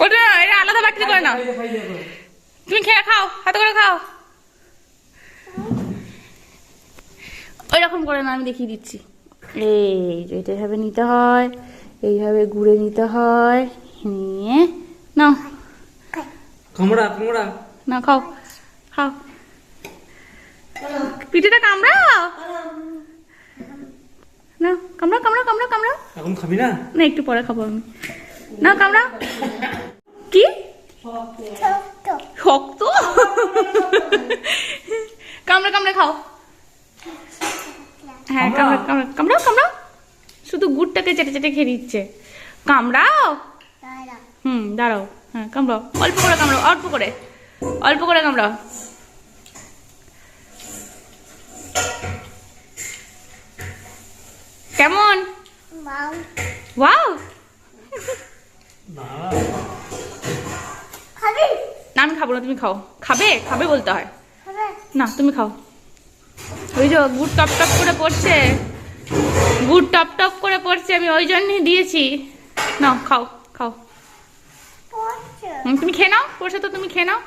ওটা এটা আলাদা বাটি করে নাও, তুমি খেয়ে খাও, হাতে করে খাও। ওই রকম করে না, আমি দেখিয়ে দিচ্ছি। এই এটা এইভাবে নিতে হয়, এইভাবে গুড়ে নিতে হয়, নিয়ে নাও কামড়া কামড়া না, খাও খাও, পিঠেটা কামড়াও না, কামড়া কামড়া কামড়া কামড়া। এখন খাবি না? না একটু পরে খাবো আমি। না কামড়া। কি শক্ত? কামড়া কামড়া খাও। হ্যাঁ কামড়া কামড়া কামড়াও কামড়াও। শুধু গুড়টাকে চেটে চেটে খেয়ে দিচ্ছে। কামড়াও। দাঁড়াও। হ্যাঁ কামড়াও, অল্প করে কামড়াও, অল্প করে, অল্প করে কামড়াও। কেমন? ওয়াও। না আমি খাবো না, তুমি খাও। খাবে? খাবে বলতে হয় না, তুমি খাও। ওই যে গুড় টপ টপ করে পড়ছে, গুড় টপ টপ করে পড়ছে, আমি ওই জন্যই দিয়েছি। নাও খাও খাও। তুমি খেয়ে নাও, পড়ছে তো তুমি খেয়ে নাও।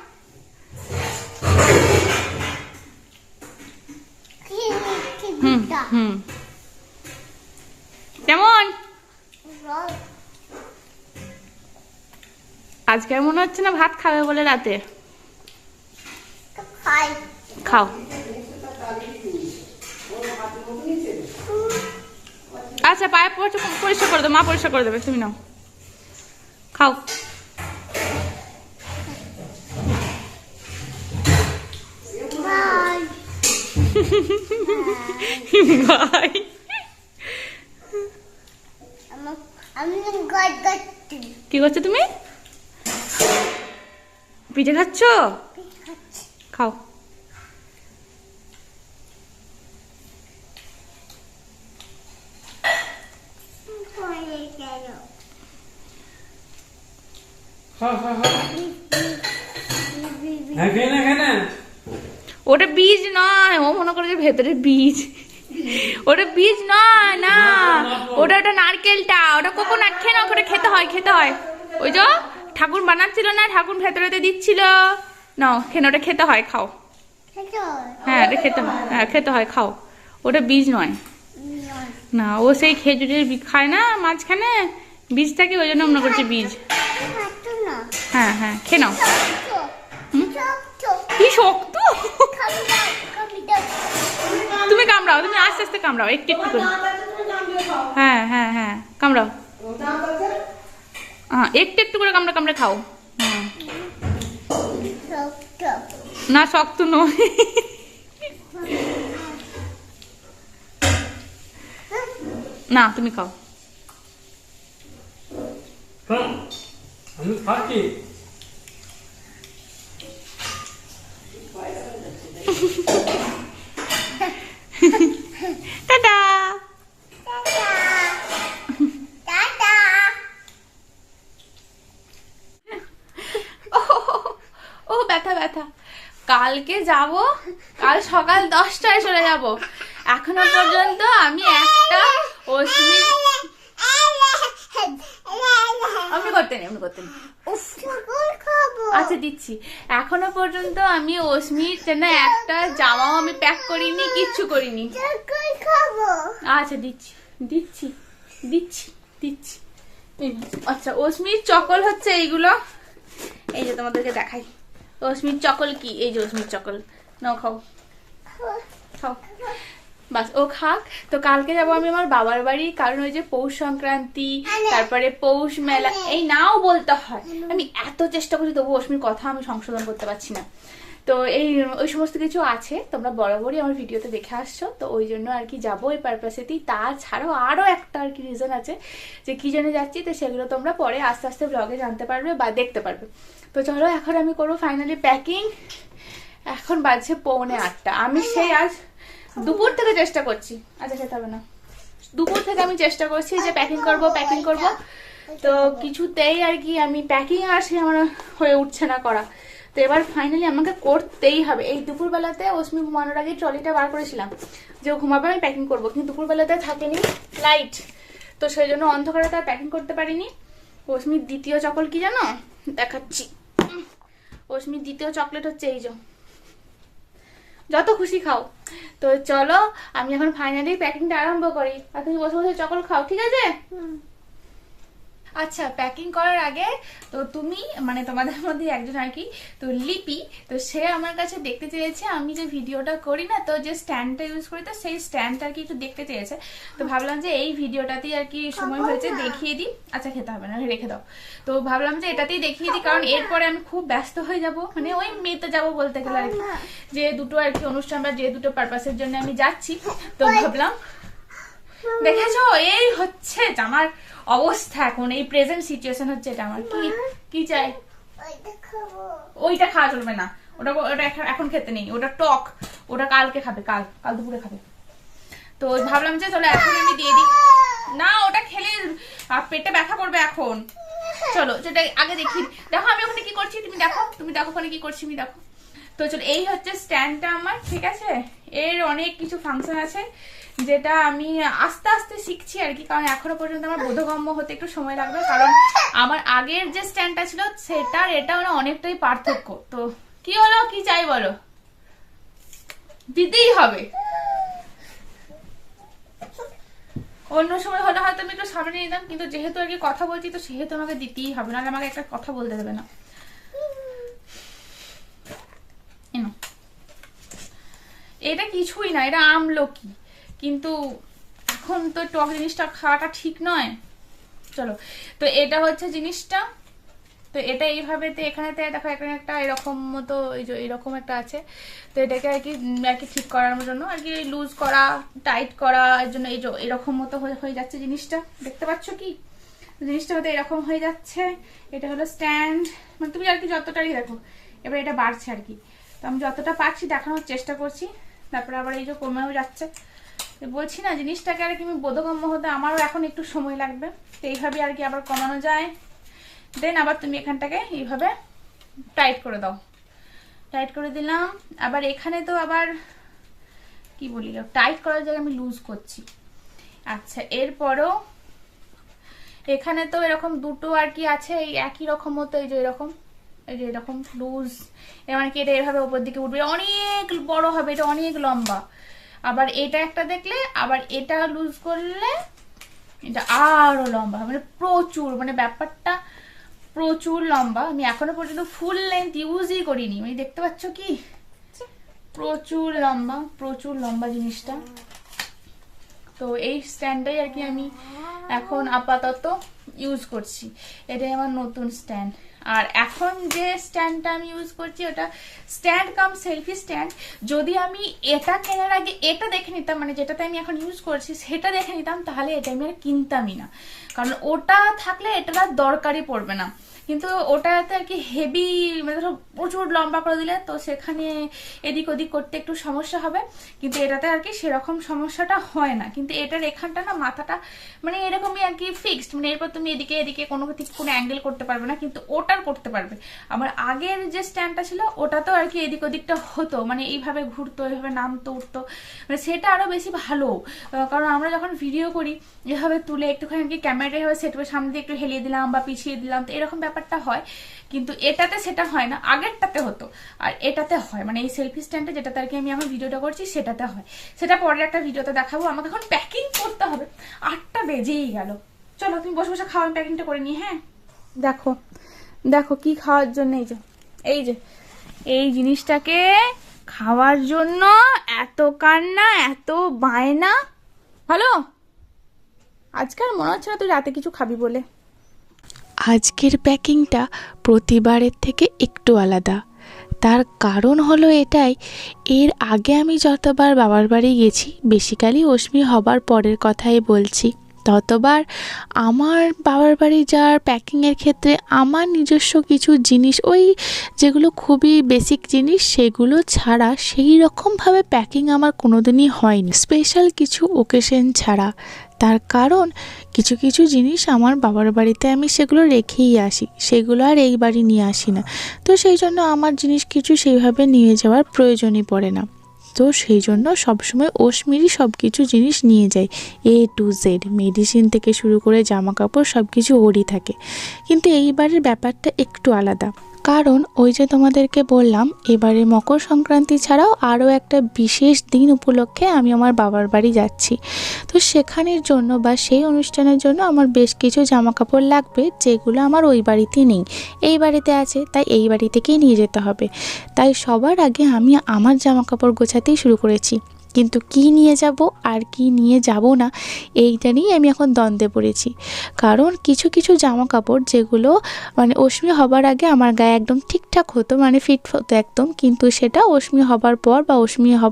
হুম কেমন? আজকে মনে হচ্ছে না ভাত খাবে বলে রাতে। খাও। আচ্ছা পায়ে পরিষ্কার করে দেবো, মা পরিষ্কার করে দেবে, তুমি নাও খাও। ভাই কি করছো তুমি? পিঠে খাচ্ছ? খাও। ওটা বীজ নয়, ও মনে করে যে ভেতরে বীজ। ওটা বীজ নয়, না ওটা ওটা নারকেলটা, ওটা কোকোনাট। খেয়ে না, ওটা খেতে হয়, খেতে হয়। ওই যে ঠাকুর বানাচ্ছিল না, ঠাকুর ভেতরেতে দিচ্ছিল না, খেয়ে ওটা খেতে হয়, খাও। হ্যাঁ এটা খেতে হয়, হ্যাঁ খেতে হয়, খাও। ওটা বীজ নয় না, ও সেই খেজুরের খায় না মাঝখানে বীজটাকে, ওই জন্য মনে করছে বীজ। হ্যাঁ হ্যাঁ খেয়ে নাও। কি শক্ত! তুমি কামড়াও, তুমি আস্তে আস্তে কামড়াও, একটু একটু করে। হ্যাঁ হ্যাঁ হ্যাঁ কামড়াও, হ্যাঁ একটু একটু করে কামড়া কামড়া খাও। না শক্ত নয়। না তুমি খাও। আমি খাচ্ছি। টাটা। ও ব্যথা ব্যথা। কালকে যাব, কাল সকাল 10টায় চলে যাব। এখনো পর্যন্ত আমি একটা অশ্মি আমি করতে নেই, আমি করতে নেই। আচ্ছা দিচ্ছি। এখনো পর্যন্ত আমি অশ্মির জন্য একটা জামাও আমি প্যাক করিনি, কিচ্ছু করিনি। আচ্ছা দিচ্ছি দিচ্ছি দিচ্ছি দিচ্ছি। আচ্ছা অশ্মির চকল হচ্ছে এইগুলো, এই যে তোমাদেরকে দেখাই। অশ্মির চকল কি, এই যে অশ্মির চকল, নাও খাও খাও। বাস ও খাক। তো কালকে যাবো আমি আমার বাবার বাড়ি, কারণ ওই যে পৌষ সংক্রান্তি, তারপরে পৌষ মেলা, এই নাও বলতে হয়। আমি এত চেষ্টা করছি তবু অশ্মির কথা আমি সংশোধন করতে পারছি না। তো এই ওই সমস্ত কিছু আছে, তোমরা বরাবরই আমার ভিডিওতে দেখে আসছো, তো ওই জন্য আর কি যাবো এই পারপাসেতেই। তাছাড়াও আরও একটা আর কি রিজন আছে যে কি জন্য যাচ্ছি, তো সেগুলো তোমরা পরে আস্তে আস্তে ব্লগে জানতে পারবে বা দেখতে পারবে। তো চলো এখন আমি করবো ফাইনালি প্যাকিং। এখন বাজছে 7:45। আমি সেই আজ দুপুর থেকে চেষ্টা করছি, আচ্ছা খেতে হবে না, দুপুর থেকে আমি চেষ্টা করছি যে প্যাকিং করব প্যাকিং করব, তো কিছুতেই আর কি আমি প্যাকিং আর সে আমার হয়ে উঠছে না করা। তো এবার ফাইনালি আমাকে করতেই হবে। এই দুপুরবেলাতে অশ্মি ঘুমানোর আগে ট্রলিটা বার করেছিলাম যে ও ঘুমাবে আমি প্যাকিং করবো, কিন্তু দুপুরবেলাতে থাকেনি লাইট, তো সেই জন্য অন্ধকারে তার প্যাকিং করতে পারিনি। অস্মির দ্বিতীয় চকল কি জানো, দেখাচ্ছি। অস্মির দ্বিতীয় চকলেট হচ্ছে এই যে, যত খুশি খাও। তো চলো আমি এখন ফাইনালি প্যাকিংটা আরম্ভ করি, আর তুমি বসে বসে চকল খাও, ঠিক আছে? আচ্ছা, প্যাকিং করার আগে তো তুমি মানে তোমাদের মধ্যে একজন আর কি, তো লিপি, তো সে আমার কাছে দেখতে চেয়েছে আমি যে ভিডিওটা করি না, তো যে স্ট্যান্ডটা ইউজ করি, তো সেই স্ট্যান্ডটা আর কি একটু দেখতে চেয়েছে। তো ভাবলাম যে এই ভিডিওটাতেই আর কি সময় হয়েছে দেখিয়ে দিই। আচ্ছা খেতে হবে না, রেখে দাও। তো ভাবলাম যে এটাতেই দেখিয়ে দিই, কারণ এরপরে আমি খুব ব্যস্ত হয়ে যাব, মানে ওই মেতে যাবো বলতে গেলে আর কি, যে দুটো আর কি অনুষ্ঠান বা যে দুটো পারপাসের জন্য আমি যাচ্ছি। তো ভাবলাম, দেখেছো এই হচ্ছে আমার অবস্থা এখন, এই প্রেজেন্ট সিচুয়েশন হচ্ছে এটা আমার। কি কি চাই? ওইটা খাওয়া চলবে না, ওটা ওটা এখন খেতে নেই, ওটা টক, ওটা কালকে খাবে, কাল কাল দুপুরে খাবে। তো ভাবলাম যে চলো এখন আমি দিয়ে দিই। না, ওটা খেলে পেটে ব্যথা করবে এখন। চলো যেটা আগে দেখি, দেখো আমি ওখানে কি করছি, তুমি দেখো, তুমি দেখো ওখানে কি করছি আমি, দেখো। তো চলো এই হচ্ছে স্ট্যান্ডটা আমার, ঠিক আছে? এর অনেক কিছু ফাংশন আছে যেটা আমি আস্তে আস্তে শিখছি আর কি, কারণ এখনো পর্যন্ত আমার বোধগম্য হতে একটু সময় লাগবে, কারণ আমার আগের যে স্ট্যান্ডটা ছিল সেটার এটা মানে অনেকটাই পার্থক্য। তো কি হলো, কি চাই বলো? দিতেই হবে। অন্য সময় হলে হয়তো আমি একটু সামনে নিতাম, কিন্তু যেহেতু আর কি কথা বলছি তো সেহেতু আমাকে দিতেই হবে, নাহলে আমাকে একটা কথা বলতে দেবে না। এটা কিছুই না, এটা আমলকি, কিন্তু এখন তো টক জিনিসটা খাওয়াটা ঠিক নয়। চলো, তো এটা হচ্ছে জিনিসটা। তো এটা এইভাবে, তো এখানেতে দেখো এখানে একটা এরকম মতো এই যে এরকম একটা আছে, তো এটাকে আর কি ঠিক করার জন্য আর কি লুজ করা, টাইট করা, এর জন্য এই যে এরকম মতো হয়ে যাচ্ছে জিনিসটা, দেখতে পাচ্ছ কি? জিনিসটা হতে এরকম হয়ে যাচ্ছে। এটা হলো স্ট্যান্ড, মানে তুমি আর কি যতটাই দেখো, এবার এটা বাড়ছে আর কি। তো আমি যতটা পারছি দেখানোর চেষ্টা করছি, তারপরে আবার এই যে কমেও যাচ্ছে। বলছি না, জিনিসটাকে আর কি আমি বোধগম্য হতে আমারও এখন একটু সময় লাগবে, তো এইভাবে আর কি আবার কমানো যায়। দেন আবার তুমি এখানটাকে এইভাবে টাইট করে দাও, টাইট করে দিলাম। আবার এখানে তো আবার কি বলি, টাইট করার জায়গায় আমি লুজ করছি। আচ্ছা, এরপরও এখানে তো এরকম দুটো আর কি আছে, এই একই রকম মতো, এই যে এরকম, এই যে এরকম লুজ, মানে কি এটা এভাবে উপর দিকে উঠবে, অনেক বড় হবে, এটা অনেক লম্বা। আবার এটা একটা দেখলে, আবার এটা লুজ করলে এটা আরো লম্বা, মানে প্রচুর, মানে ব্যাপারটা প্রচুর লম্বা। আমি এখনো পর্যন্ত ফুল লেন্থ ইউজই করিনি, মানে দেখতে পাচ্ছ কি প্রচুর লম্বা, প্রচুর লম্বা জিনিসটা। তো এই স্ট্যান্ডটাই আর কি আমি এখন আপাতত ইউজ করছি, এটাই আমার নতুন স্ট্যান্ড। আর এখন যে স্ট্যান্ডটা আমি ইউজ করছি ওটা স্ট্যান্ড কাম সেলফি স্ট্যান্ড। যদি আমি এটা কেনার আগে এটা দেখে নিতাম, মানে যেটাতে আমি এখন ইউজ করছি সেটা দেখে নিতাম, তাহলে এটা আমি আর কিনতামই না, কারণ ওটা থাকলে এটা আর দরকারই পড়বে না। কিন্তু ওটাতে আর কি হেভি, মানে ধরো প্রচুর লম্বা করে দিলে তো সেখানে এদিক ওদিক করতে একটু সমস্যা হবে, কিন্তু এটাতে আর কি সেরকম সমস্যাটা হয় না। কিন্তু এটার এখানটা না মাথাটা মানে এরকমই আর কি ফিক্সড, মানে এরপর তুমি এদিকে এদিকে কোনো অ্যাঙ্গেল করতে পারবে না, কিন্তু ওটার করতে পারবে। আমার আগের যে স্ট্যান্ডটা ছিল ওটাতেও আর কি এদিক ওদিকটা হতো, মানে এইভাবে ঘুরতো, এইভাবে নামতো উঠতো, মানে সেটা আরো বেশি ভালো। কারণ আমরা যখন ভিডিও করি এভাবে তুলে একটুখানি আর কি ক্যামেরাটা এভাবে সেট করে সামনে দিয়ে একটু হেলিয়ে দিলাম বা পিছিয়ে দিলাম, তো এরকম ব্যাপারটা হয়। কিন্তু এটাতে সেটা হয় না, আগেরটাতে হতো, আর এটাতে হয়, মানে এই সেলফি স্ট্যান্ডে যেটাতে আর কি আমি এখন ভিডিওটা করছি সেটাতে হয়। সেটা পরের একটা ভিডিওতে দেখাবো। আমাকে এখন প্যাকিং করতে হবে, 8টা বেজেই গেল। চলো তুমি বসে বসে খাওয়া, আমি প্যাকিংটা করে নিই। হ্যাঁ, দেখো দেখো কি খাওয়ার জন্য, এই যে এই জিনিসটাকে খাওয়ার জন্য এত কান্না, এত বায়না। ভালো, আজকাল মনে হচ্ছে না তুই রাতে কিছু খাবি বলে। আজকের প্যাকিংটা প্রতিবারের থেকে একটু আলাদা। তার কারণ হলো এটাই, এর আগে আমি যতবার বাবার বাড়ি গেছি, বেসিক্যালি অস্মি হবার পরের কথাই বলছি, ততবার আমার বাবার বাড়ি যাওয়ার প্যাকিংয়ের ক্ষেত্রে আমার নিজস্ব কিছু জিনিস, ওই যেগুলো খুবই বেসিক জিনিস, সেগুলো ছাড়া সেই রকমভাবে প্যাকিং আমার কোনোদিনই হয়নি, স্পেশাল কিছু ওকেশন ছাড়া। তার কারণ কিছু কিছু জিনিস আমার বাবার বাড়িতে আমি সেগুলো রেখেই আসি, সেগুলো আর এই বাড়ি নিয়ে আসি না, তো সেই জন্য আমার জিনিস কিছু সেইভাবে নিয়ে যাওয়ার প্রয়োজনই পড়ে না। তো সেই জন্য সবসময় অশ্মিরই সব কিছু জিনিস নিয়ে যাই, A to Z, মেডিসিন থেকে শুরু করে জামা কাপড় সব কিছু ওরই থাকে। কিন্তু এইবারের ব্যাপারটা একটু আলাদা, কারণ ওই যে তোমাদেরকে বললাম এবারে মকর সংক্রান্তি ছাড়াও আরও একটা বিশেষ দিন উপলক্ষে আমি আমার বাবার বাড়ি যাচ্ছি। তো সেখানের জন্য বা সেই অনুষ্ঠানের জন্য আমার বেশ কিছু জামা কাপড় লাগবে, যেগুলো আমার ওই বাড়িতে নেই, এই বাড়িতে আছে, তাই এই বাড়ি থেকেই নিয়ে যেতে হবে। তাই সবার আগে আমি আমার জামা কাপড় গোছাতেই শুরু করেছি। কিন্তু কি নিয়ে যাব আর কি নিয়ে যাব না, এইটা নিয়েই আমি এখন দ্বন্দ্বে পড়েছি। কারণ কিছু কিছু জামা কাপড় যেগুলো মানে অশ্মি হবার আগে আমার গায়ে একদম ঠিকঠাক হতো, মানে ফিট হতো একদম, কিন্তু সেটা অশ্মি হবার পর বা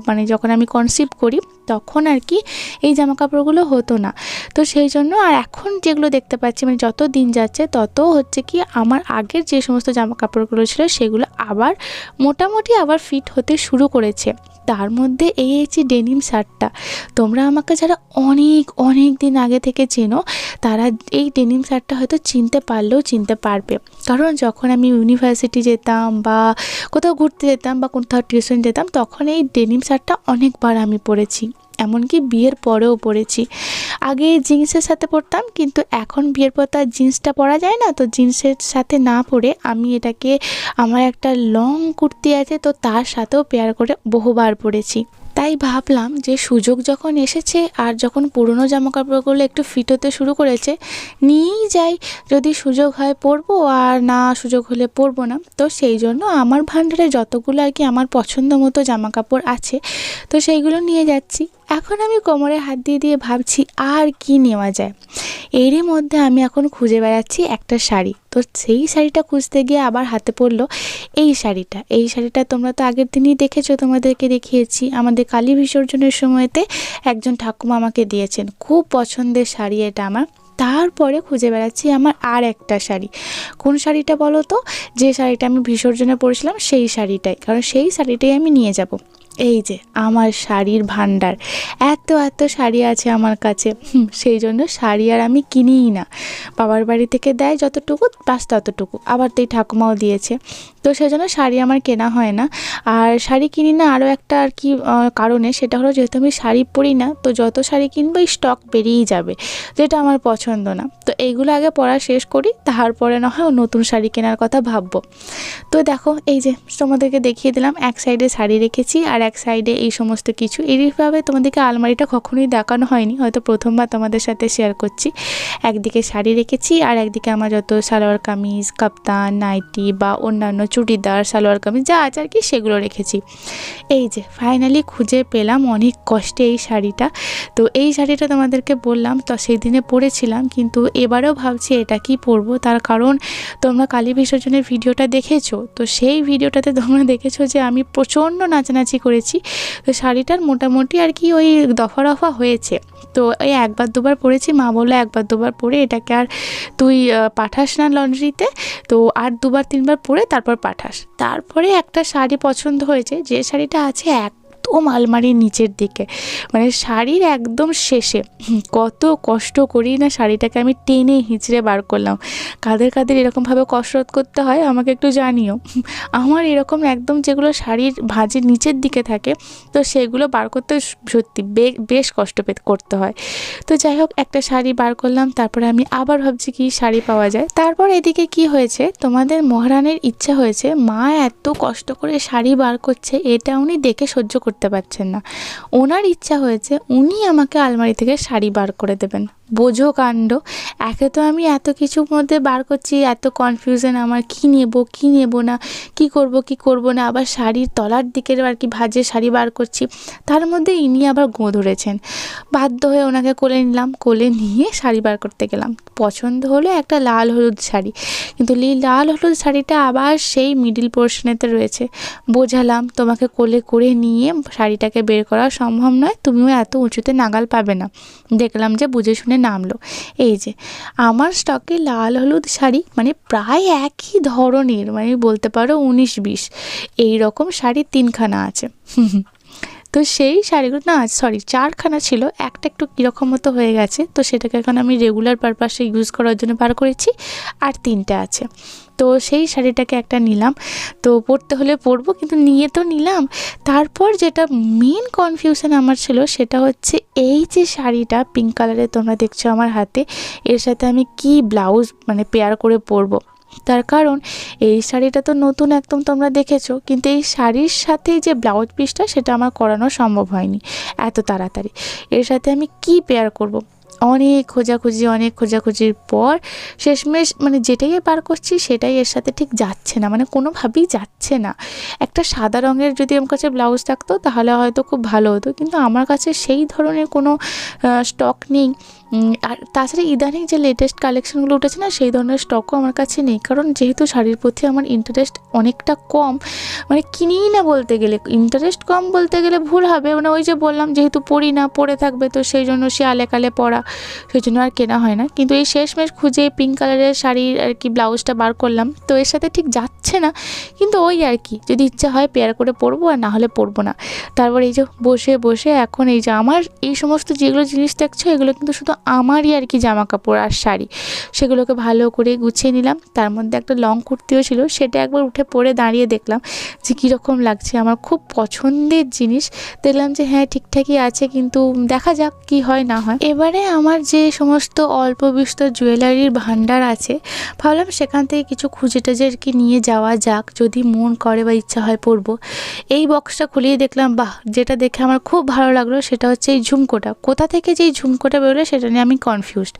মানে যখন আমি কনসিভ করি তখন আর কি এই জামা কাপড়গুলো হতো না। তো সেই জন্য আর এখন যেগুলো দেখতে পাচ্ছি, মানে যত দিন যাচ্ছে তত হচ্ছে কি আমার আগের যে সমস্ত জামা কাপড়গুলো ছিল সেগুলো আবার মোটামুটি আবার ফিট হতে শুরু করেছে। তার মধ্যে এই যে ডেনিম শার্টটা, তোমরা আমাকে যারা অনেক অনেক দিন আগে থেকে চেনো তারা এই ডেনিম শার্টটা হয়তো চিনতে পারলেও চিনতে পারবে। কারণ যখন আমি ইউনিভার্সিটি যেতাম বা কোথাও ঘুরতে যেতাম বা কোথাও টিউশন যেতাম তখন এই ডেনিম শার্টটা অনেকবার আমি পরেছি, এমনকি বিয়ের পরেও পরেছি। আগে জিন্সের সাথে পরতাম, কিন্তু এখন বিয়ের পর তো আর জিন্সটা পরা যায় না, তো জিন্সের সাথে না পরে আমি এটাকে, আমার একটা লং কুর্তি আছে তো তার সাথেও পেয়ার করে বহুবার পরেছি। তাই ভাবলাম যে সুযোগ যখন এসেছে আর যখন পুরনো জামা কাপড়গুলো একটু ফিট হতে শুরু করেছে, নিয়েই যাই, যদি সুযোগ হয় পরবো আর না সুযোগ হলে পরবো না। তো সেই জন্য আমার ভান্ডারে যতগুলো আর কি আমার পছন্দ মতো জামা কাপড় আছে তো সেইগুলো নিয়ে যাচ্ছি। এখন আমি কোমরে হাত দিয়ে দিয়ে ভাবছি আর কি নেওয়া যায়। এরই মধ্যে আমি এখন খুঁজে বেড়াচ্ছি একটা শাড়ি, তো সেই শাড়িটা খুঁজতে গিয়ে আবার হাতে পড়লো এই শাড়িটা। এই শাড়িটা তোমরা তো আগের দিনই দেখেছো, তোমাদেরকে দেখিয়েছি, আমাদের কালী বিসর্জনের সময়তে একজন ঠাকুমা আমাকে দিয়েছেন, খুব পছন্দের শাড়ি এটা আমার। তারপরে খুঁজে বেড়াচ্ছি আমার আর একটা শাড়ি। কোন শাড়িটা বলো তো? যে শাড়িটা আমি বিসর্জনে পরেছিলাম সেই শাড়িটাই, কারণ সেই শাড়িটাই আমি নিয়ে যাব। এই যে আমার শাড়ির ভান্ডার, এত এত শাড়ি আছে আমার কাছে, সেই জন্য শাড়ি আর আমি কিনিই না, বাবার বাড়ি থেকে দেয় যতটুকু বাস ততটুকু, আবার তো এই ঠাকুমাও দিয়েছে, তো সেই জন্য শাড়ি আমার কেনা হয় না। আর শাড়ি কিনি না আরও একটা আর কি কারণে, সেটা হলো যেহেতু আমি শাড়ি পরি না, তো যত শাড়ি কিনবো স্টক বেরিয়েই যাবে, যেটা আমার পছন্দ না। তো এইগুলো আগে পরা শেষ করি, তারপরে না হয় নতুন শাড়ি কেনার কথা ভাববো। তো দেখো এই যে তোমাদেরকে দেখিয়ে দিলাম, এক সাইডে শাড়ি রেখেছি আর এক সাইডে এই সমস্ত কিছু। এইভাবে তোমাদেরকে আলমারিটা কখনোই দেখানো হয়নি, হয়তো প্রথমবার তোমাদের সাথে শেয়ার করছি। একদিকে শাড়ি রেখেছি আর একদিকে আমার যত সালোয়ার কামিজ, কাপ্তান, নাইটি বা অন্যান্য চুড়িদার, সালোয়ার কামিজ যা আছে আর কি সেগুলো রেখেছি। এই যে ফাইনালি খুঁজে পেলাম অনেক কষ্টে এই শাড়িটা। তো এই শাড়িটা তোমাদেরকে বললাম তো সেই দিনে পরেছিলাম, কিন্তু এবারেও ভাবছি এটা কি পরবো, তার কারণ তোমরা কালী বিসর্জনের ভিডিওটা দেখেছো, তো সেই ভিডিওটাতে তোমরা দেখেছো যে আমি প্রচণ্ড নাচানাচি করেছি। তো শাড়িটার মোটামুটি আর কি ওই দফা রফা হয়েছে, তো এই একবার দুবার পরেছি, মা বললো একবার দুবার পরে এটাকে আর তুই পাঠাস না লন্ড্রিতে, তো আর দুবার তিনবার পরে তারপর পাঠাস। তারপরে একটা শাড়ি পছন্দ হয়েছে, যে শাড়িটা আছে একদম আলমারির নিচের দিকে, মানে শাড়ির একদম শেষে। কত কষ্ট করি না শাড়িটাকে আমি টেনে হিঁচড়ে বার করলাম। কাদের কাদের এরকমভাবে কসরত করতে হয় আমাকে একটু জানিও। আমার এরকম একদম যেগুলো শাড়ির ভাঁজের নিচের দিকে থাকে, তো সেগুলো বার করতে সত্যি বেশ কষ্ট করতে হয়। তো যাই হোক একটা শাড়ি বার করলাম, তারপরে আমি আবার ভাবছি কি শাড়ি পাওয়া যায়। তারপর এদিকে কি হয়েছে, তোমাদের মহারানীর ইচ্ছা হয়েছে, মা এত কষ্ট করে শাড়ি বার করছে এটা উনি দেখে সহ্য করতে পারছেন না, ওনার ইচ্ছা হয়েছে উনি আমাকে আলমারি থেকে শাড়ি বার করে দেবেন। বোঝো কাণ্ড, একে তো আমি এত কিছুর মধ্যে বার করছি, এত কনফিউশন আমার, কি নেব না, কি করব না, আবার শাড়ির তলার দিকের আর কি ভাঁজে শাড়ি বার করছি, তার মধ্যে ইনি আবার গোঁ ধরেছেন। বাধ্য হয়ে ওনাকে কোলে নিলাম, কোলে নিয়ে শাড়ি বার করতে গেলাম। পছন্দ হলো একটা লাল হলুদ শাড়ি, কিন্তু লাল হলুদ শাড়িটা আবার সেই মিডিল পোর্শনেতে রয়েছে। বোঝালাম তোমাকে কোলে করে নিয়ে শাড়িটাকে বের করা সম্ভব নয়, তুমিও এত উঁচুতে নাগাল পাবে না। দেখলাম যে বুঝে শুনে নামলো। এই যে আমার স্টকে লাল হলুদ শাড়ি, মানে প্রায় একই ধরনের, মানে বলতে পারো 19-20 এইরকম শাড়ি 3খানা আছে। তো সেই শাড়িগুলো না সরি 4খানা ছিল, একটা একটু কীরকম মতো হয়ে গেছে, তো সেটাকে এখন আমি রেগুলার পারপাসে ইউজ করার জন্য বার করেছি, আর 3টে আছে। তো সেই শাড়িটাকে একটা নিলাম, তো পরতে হলে পরবো, কিন্তু নিয়ে তো নিলাম। তারপর যেটা মেন কনফিউশন আমার ছিল সেটা হচ্ছে এই যে শাড়িটা পিঙ্ক কালারের তোমরা দেখছো আমার হাতে, এর সাথে আমি কি ব্লাউজ মানে পেয়ার করে পরবো। তার কারণ এই শাড়িটা তো নতুন একদম তোমরা দেখেছো, কিন্তু এই শাড়ির সাথে যে ব্লাউজ পিসটা সেটা আমার করানো সম্ভব হয়নি এত তাড়াতাড়ি। এর সাথে আমি কি পেয়ার করব, অনেক খোঁজাখুঁজির পর শেষমেশ মানে যেটাই বার করছি সেটাই এর সাথে ঠিক যাচ্ছে না, মানে কোনোভাবেই যাচ্ছে না। একটা সাদা রঙের যদি আমার কাছে ব্লাউজ থাকতো তাহলে হয়তো খুব ভালো হতো, কিন্তু আমার কাছে সেই ধরনের কোনো স্টক নেই। আর তাছাড়া ইদানিং যে লেটেস্ট কালেকশনগুলো উঠেছে না, সেই ধরনের স্টকও আমার কাছে নেই, কারণ যেহেতু শাড়ির প্রতি আমার ইন্টারেস্ট অনেকটা কম, মানে কিনিই না বলতে গেলে, ইন্টারেস্ট কম বলতে গেলে ভুল হবে, মানে ওই যে বললাম যেহেতু পরি না, পরে থাকবে, তো সেই জন্য সে আলেকালে পরা, সেই জন্য আর কেনা হয় না। কিন্তু এই শেষমেশ খুঁজে পিঙ্ক কালারের শাড়ির আর কি ব্লাউজটা বার করলাম, তো এর সাথে ঠিক যাচ্ছে না, কিন্তু ওই আর কি যদি ইচ্ছা হয় পেয়ার করে পরবো, আর না হলে পরবো না। তারপর এই যে বসে এখন এই যে আমার এই সমস্ত যেগুলো জিনিস দেখছো এগুলো কিন্তু শুধু আমারই আর কি জামা কাপড় আর শাড়ি, সেগুলোকে ভালো করে গুছিয়ে নিলাম। তার মধ্যে একটা লং কুর্তিও ছিল, সেটা একবার উঠে পরে দাঁড়িয়ে দেখলাম যে কীরকম লাগছে, আমার খুব পছন্দের জিনিস। দেখলাম যে হ্যাঁ ঠিকঠাকই আছে, কিন্তু দেখা যাক কি হয় না হয়। এবারে আমার যে সমস্ত অল্প বিস্তর জুয়েলারির ভান্ডার আছে, ভাবলাম সেখান থেকে কিছু খুঁজে টুজে আর কি নিয়ে যাওয়া যাক, যদি মন করে বা ইচ্ছা হয় পরবো। এই বক্সটা খুলিয়ে দেখলাম, বাহ, যেটা দেখে আমার খুব ভালো লাগলো সেটা হচ্ছে এই ঝুমকোটা। কোথা থেকে যে এই ঝুমকোটা বেরোলো সেটা নিয়ে আমি কনফিউজড।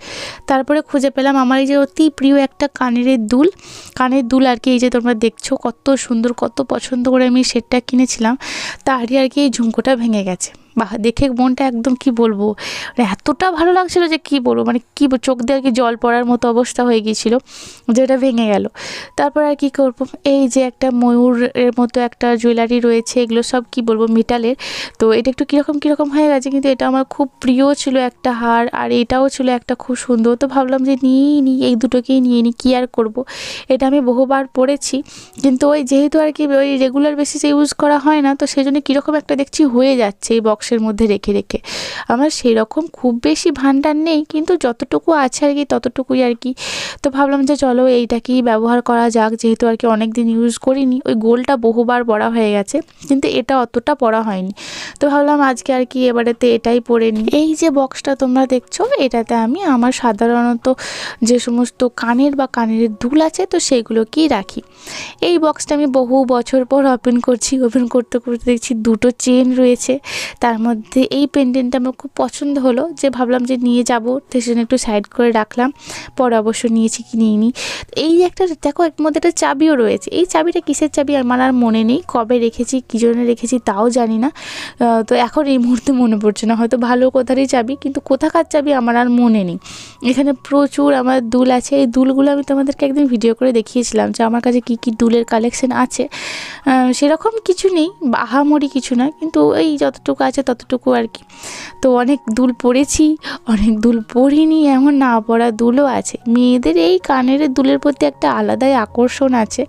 তারপরে খুঁজে পেলাম আমার এই যে অতি প্রিয় একটা কানের দুল আর কি, এই যে তোমরা দেখছো কত সুন্দর, কত পছন্দ করে আমি সেটটা কিনেছিলাম, তারই আর কি এই ঝুমকোটা ভেঙে গেছে। বাহ, দেখে মনটা একদম কি বলবো, মানে এতটা ভালো লাগছিল যে কি বলবো, মানে কি চোখ দিয়ে আর কি জল পড়ার মতো অবস্থা হয়ে গিয়েছিল, যেটা ভেঙে গেল। তারপর আর কি করবো, এই যে একটা ময়ূরের মতো একটা জুয়েলারি রয়েছে, এগুলো সব কি বলবো মেটালের, তো এটা একটু কীরকম হয়ে গেছে, কিন্তু এটা আমার খুব প্রিয় ছিল একটা হার, আর এটাও ছিল একটা খুব সুন্দর, তো ভাবলাম যে নিয়েই নিই, এই দুটোকেই নিয়ে নিই, কী আর করবো। এটা আমি বহুবার পরেছি, কিন্তু ওই যেহেতু আর কি ওই রেগুলার বেসিসে ইউজ করা হয় না, তো সেই জন্য কীরকম একটা দেখছি হয়ে যাচ্ছে এই বক্সের মধ্যে রেখে রেখে। আমার সেরকম খুব বেশি ভান্ডার নেই, কিন্তু যতটুকু আছে আর কি ততটুকুই আর কি। তো ভাবলাম যে চলো এইটাকেই ব্যবহার করা যাক, যেহেতু আর কি অনেক দিন ইউজ করিনি। ওই গোলটা বহুবার পরা হয়ে গেছে, কিন্তু এটা অতটা পরা হয়নি, তো ভাবলাম আজকে আর কি এবারেতে এটাই পরে নিই। এই যে বক্সটা তোমরা দেখছো, এটাতে আমি আমার সাধারণত যে সমস্ত কানের বা কানের দুল আছে তো সেইগুলোকেই রাখি। এই বক্সটা আমি বহু বছর পর ওপেন করতে দেখছি দুটো চেন রয়েছে, তার মধ্যে এই পেন্ডেন্টটা আমার খুব পছন্দ হলো, যে ভাবলাম যে নিয়ে যাবো, তো সেজন্য একটু সাইড করে রাখলাম। পরে অবশ্য নিয়েছি কি নিইনি। এই একটা দেখো এর মধ্যে একটা চাবিও রয়েছে, এই চাবিটা কিসের চাবি আমার আর মনে নেই, কবে রেখেছি কী জন্য রেখেছি তাও জানি না, তো এখন এই মুহূর্তে মনে পড়ছে না, হয়তো ভালো কোথারই চাবি, কিন্তু কোথাকার চাবি আমার আর মনে নেই। এখানে প্রচুর আমার দুল আছে, এই দুলগুলো আমি তোমাদেরকে একদিন ভিডিও করে দেখিয়েছিলাম যে আমার কাছে কী দুলের কালেকশন আছে। সেরকম কিছু নেই, আহামরি কিছু না, কিন্তু এই যতটুকু আছে ততটুকু আর কি। তো অনেক দুল পরেছি, অনেক দুল পরিনি, এমন না পরা দুলও আছে। মেয়েদের এই কানের দুলের প্রতি একটা আলাদাই আকর্ষণ আছে,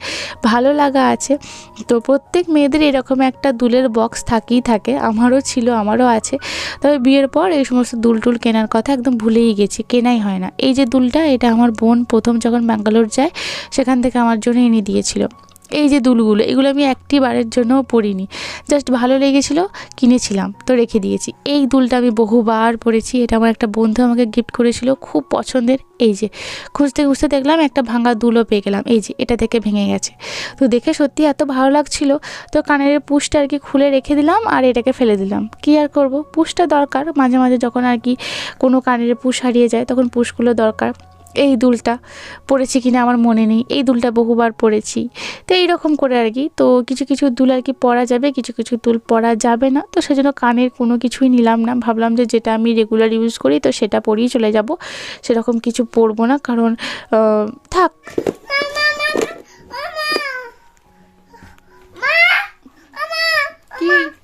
ভালো লাগা আছে। তো প্রত্যেক মেয়েদের এরকম একটা দুলের বক্স থাকেই থাকে, আমারও ছিল, আমারও আছে। তবে বিয়ের পর এই সমস্ত দুল টুল কেনার কথা একদম ভুলেই গেছি, কেনাই হয় না। এই যে দুলটা, এটা আমার বোন প্রথম যখন ব্যাঙ্গালোর যায় সেখান থেকে আমার জন্য এনে দিয়েছিল। এই যে দুলগুলো, এগুলো আমি একটি বারের জন্যও পরিনি, জাস্ট ভালো লেগেছিলো কিনেছিলাম, তো রেখে দিয়েছি। এই দুলটা আমি বহুবার পরেছি, এটা আমার একটা বন্ধু আমাকে গিফট করেছিল, খুব পছন্দের। এই যে খুঁজতে দেখলাম একটা ভাঙা দুলও পেয়ে গেলাম, এই যে এটা থেকে ভেঙে গেছে, তো দেখে সত্যি এত ভালো লাগছিল। তো কানের পুশটা আর কি খুলে রেখে দিলাম, আর এটাকে ফেলে দিলাম, কি আর করব, পুশটা দরকার মাঝে মাঝে, যখন আর কি কোনো কানের পুশ হারিয়ে যায় তখন পুশগুলো দরকার। এই দুলটা পরেছি কিনা আমার মনে নেই, এই দুলটা বহুবার পরেছি। তো এইরকম করে আর কি, তো কিছু দুল আর কি পরা যাবে, কিছু দুল পরা যাবে না, তো সেজন্য কানের কোনো কিছুই নিলাম না। ভাবলাম যে যেটা আমি রেগুলার ইউজ করি তো সেটা পরেই চলে যাব, সেরকম কিছু পরবো না, কারণ থাক।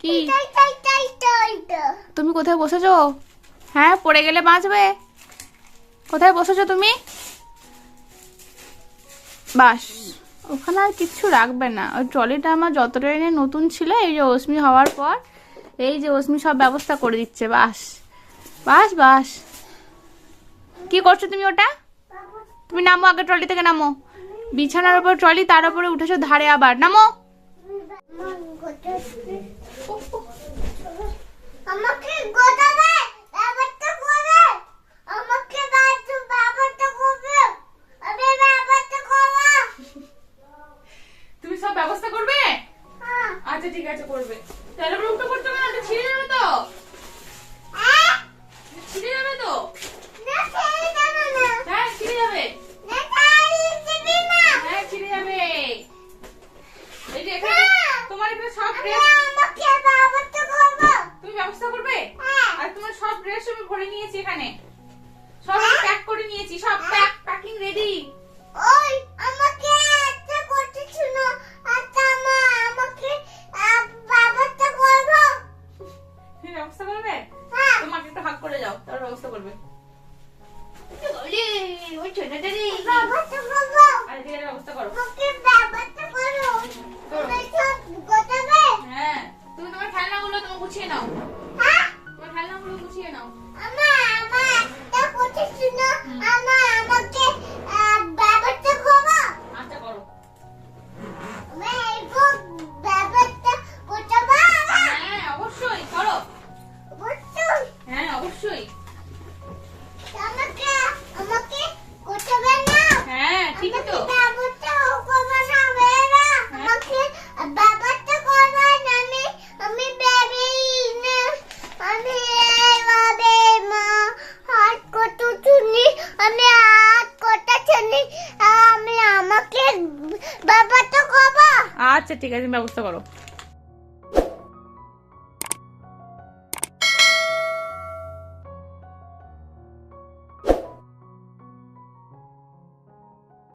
কি তুমি কোথায় বসেছো? হ্যাঁ, পড়ে গেলে বাঁচবে। কোথায় বসেছো তুমি? বাস, ওখানে আর কিচ্ছু রাখবে না। ওই ট্রলিটা আমার যতটা এনে নতুন ছিল, এই যে অস্মি হওয়ার পর এই যে অস্মি সব ব্যবস্থা করে দিচ্ছে। বাস বাস বাস। কি করছো তুমি ওটা? তুমি নামো আগে, ট্রলি থেকে নামো। বিছানার উপর ট্রলি, তার উপরে উঠেছো ধারে, আবার নামো। আমাকে গোটাবে, ব্যাপারটা করবে। আমাকে ব্যাপারটা করবে। আমি ব্যাপারটা করব। তুমি সব ব্যবস্থা করবে? হ্যাঁ। আচ্ছা ঠিক আছে, করবে। তাহলে আবার উল্টো করতে হবে না, ছিঁড়ে যাবে তো। ছিঁড়ে যাবে তো। না ছেড়ে দাও না। হ্যাঁ ছিঁড়ে যাবে। না ছেড়ে দিবি না। হ্যাঁ ছিঁড়ে যাবে। এই যে এখানে তোমার এখানে সব ড্রেস আমাকে ব্যাপারটা করব। তুমি ব্যবস্থা করবে। হ্যাঁ। আর তোমার সব ড্রেস আমি ভরে নিয়েছি এখানে, সব প্যাক করে নিয়েছি, সব প্যাকিং রেডি। ওই আমাকে একটা কথা শুনো। আচ্ছা মা আমাকে ব্যাপারটা করব। তুমি ব্যবস্থা করবে? হ্যাঁ। তোমাকে একটু হাক করে যাও, তার ব্যবস্থা করবে। ওই ছোটটা রে। ব্যাপারটা করব। আর এদিকে ব্যবস্থা করো। আমাকে ব্যাপারটা করো। তুমি সব গোটাবে। হ্যাঁ, তুমি তোমার খেলনাগুলো তুমি গুছিয়ে নাও। হ্যাঁ। তোমার খেলনাগুলো গুছিয়ে নাও। আমার একটা কথা শুনো। আমাকে ব্যাপারটা করব। আচ্ছা করো। আমি এগো ব্যাপারটা গোটাবো। হ্যাঁ অবশ্যই করো। বুঝছুই? হ্যাঁ অবশ্যই। আমাকে গোটাবে না। হ্যাঁ ঠিক তো। ব্যাপারটা করবে না বেরা। আমাকে ব্যাপারটা করবে না। আমি বেবি না। আমি এইভাবে মা হাত কত শুনি। আমি হাত কত শুনি। আমি আমাকে ব্যাপারটা করবো। আচ্ছা ঠিক আছে, তুমি ব্যবস্থা করো।